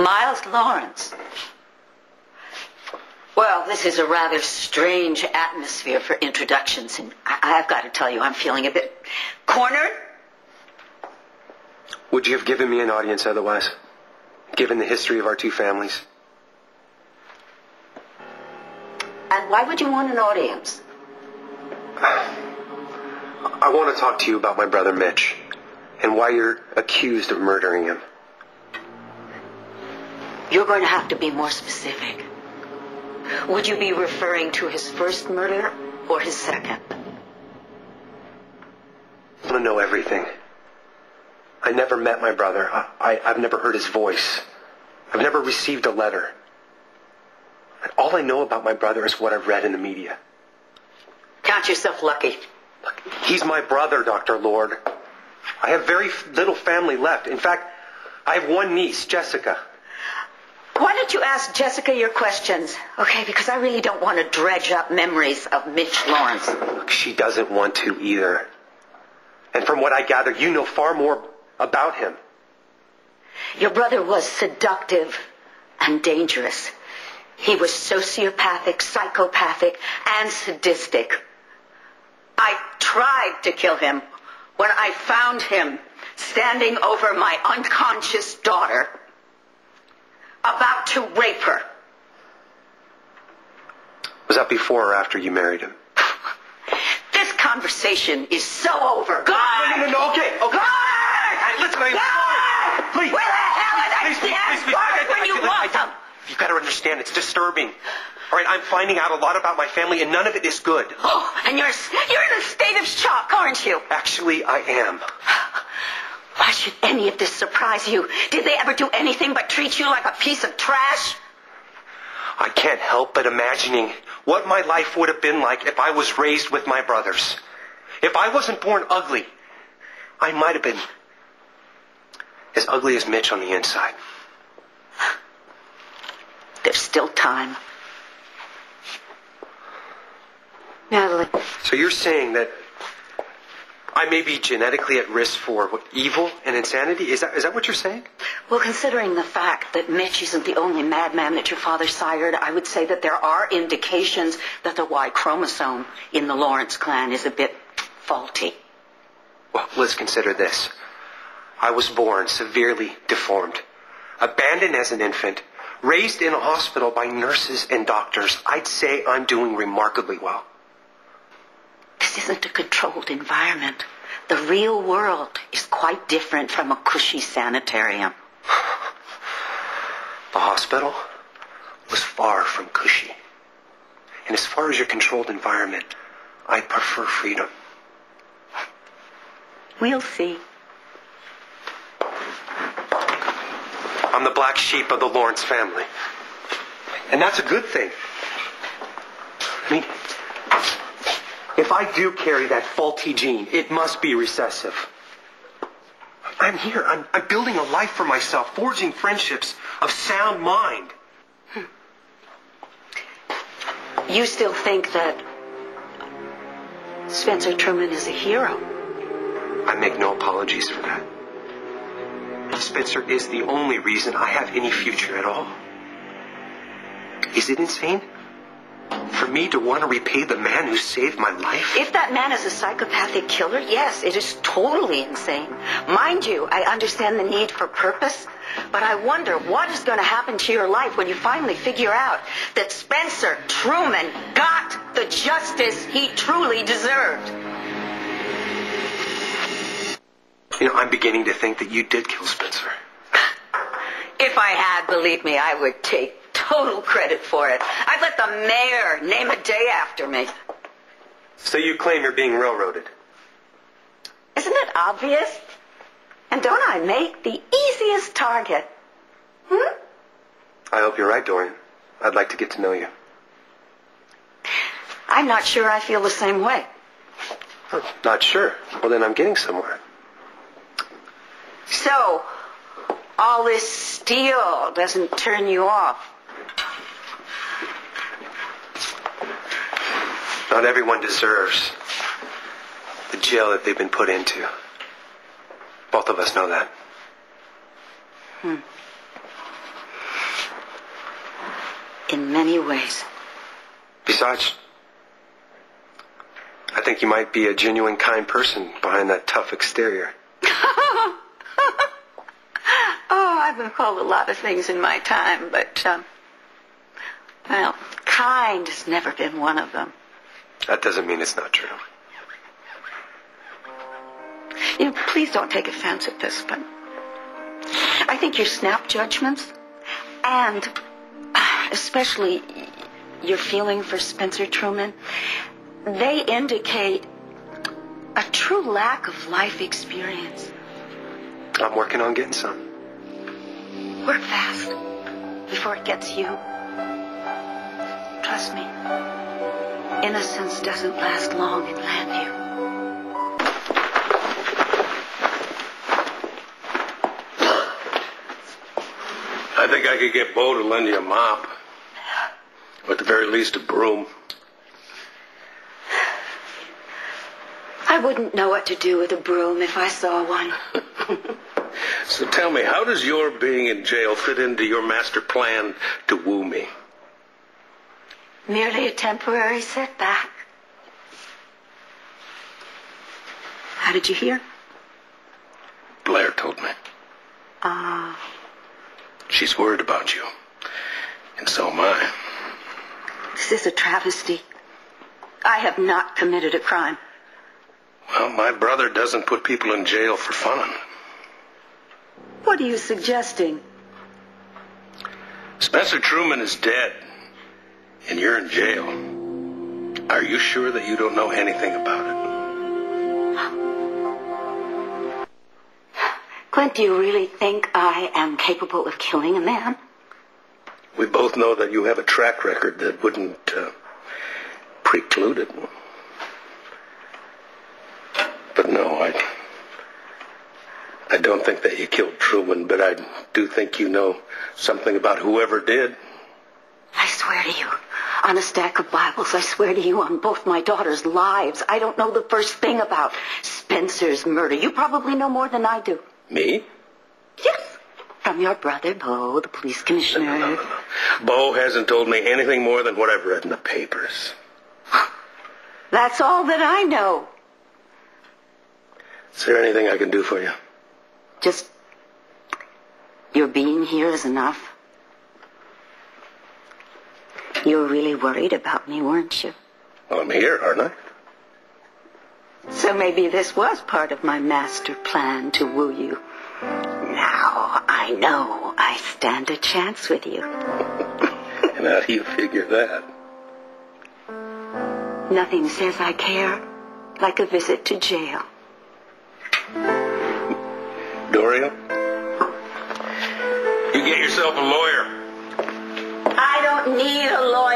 Miles Lawrence. Well, this is a rather strange atmosphere for introductions, and I've got to tell you, I'm feeling a bit cornered. Would you have given me an audience otherwise, given the history of our two families? And why would you want an audience? I want to talk to you about my brother Mitch, and why you're accused of murdering him. You're going to have to be more specific. Would you be referring to his first murder or his second? I want to know everything. I never met my brother. I've never heard his voice. I've never received a letter. And all I know about my brother is what I've read in the media. Count yourself lucky. Look, he's my brother, Dr. Lord. I have very little family left. In fact, I have one niece, Jessica. Why don't you ask Jessica your questions, okay? Because I really don't want to dredge up memories of Mitch Lawrence. Look, she doesn't want to either. And from what I gather, you know far more about him. Your brother was seductive and dangerous. He was sociopathic, psychopathic, and sadistic. I tried to kill him when I found him standing over my unconscious daughter, about to rape her. Was that before or after you married him? This conversation is so over. God! No, okay. God! Listen, please. Where the hell are they? Please. When you want them? You've got to understand, it's disturbing. All right, I'm finding out a lot about my family, and none of it is good. Oh, and you're in a state of shock, aren't you? Actually, I am. Why should any of this surprise you? Did they ever do anything but treat you like a piece of trash? I can't help but imagining what my life would have been like if I was raised with my brothers. If I wasn't born ugly, I might have been as ugly as Mitch on the inside. There's still time. Natalie. So you're saying that I may be genetically at risk for evil and insanity? Is that what you're saying? Well, considering the fact that Mitch isn't the only madman that your father sired, I would say that there are indications that the Y chromosome in the Lawrence clan is a bit faulty. Well, let's consider this. I was born severely deformed, abandoned as an infant, raised in a hospital by nurses and doctors. I'd say I'm doing remarkably well. This isn't a controlled environment. The real world is quite different from a cushy sanitarium. The hospital was far from cushy. And as far as your controlled environment, I prefer freedom. We'll see. I'm the black sheep of the Lawrence family. And that's a good thing. I mean, if I do carry that faulty gene, it must be recessive. I'm here. I'm building a life for myself, forging friendships of sound mind. You still think that Spencer Truman is a hero? I make no apologies for that. Spencer is the only reason I have any future at all. Is it insane for me to want to repay the man who saved my life? If that man is a psychopathic killer, yes, it is totally insane. Mind you, I understand the need for purpose, but I wonder what is going to happen to your life when you finally figure out that Spencer Truman got the justice he truly deserved. You know, I'm beginning to think that you did kill Spencer. If I had, believe me, I would take total credit for it. I'd let the mayor name a day after me. So you claim you're being railroaded? Isn't it obvious? And don't I make the easiest target? I hope you're right, Dorian. I'd like to get to know you. I'm not sure I feel the same way. Oh, not sure. Well, then I'm getting somewhere. So, all this steel doesn't turn you off? Not everyone deserves the jail that they've been put into. Both of us know that. in many ways. Besides, I think you might be a genuine kind person behind that tough exterior. Oh, I've been called a lot of things in my time, but, well, kind has never been one of them. That doesn't mean it's not true. You know, please don't take offense at this, but I think your snap judgments, and especially your feeling for Spencer Truman, they indicate a true lack of life experience. I'm working on getting some. Work fast before it gets you. Trust me, innocence doesn't last long in Landview. I think I could get Bo to lend you a mop. Or at the very least, a broom. I wouldn't know what to do with a broom if I saw one. So tell me, how does your being in jail fit into your master plan to woo me? Merely a temporary setback. How did you hear? Blair told me. She's worried about you. And so am I. This is a travesty. I have not committed a crime. Well, my brother doesn't put people in jail for fun. What are you suggesting? Spencer Truman is dead. And you're in jail. Are you sure that you don't know anything about it? Clint, do you really think I am capable of killing a man? We both know that you have a track record that wouldn't preclude it. But no, I don't think that you killed Truman, but I do think you know something about whoever did. I swear to you, on a stack of Bibles, I swear to you on both my daughters' lives, I don't know the first thing about Spencer's murder. You probably know more than I do. Me? Yes. From your brother, Bo, the police commissioner. No. Bo hasn't told me anything more than what I've read in the papers. That's all that I know. Is there anything I can do for you? Just your being here is enough. You were really worried about me, weren't you? Well, I'm here, aren't I? So maybe this was part of my master plan to woo you. Now I know I stand a chance with you. And how do you figure that? Nothing says I care like a visit to jail. Dorian? You get yourself a lawyer. I don't need a lawyer.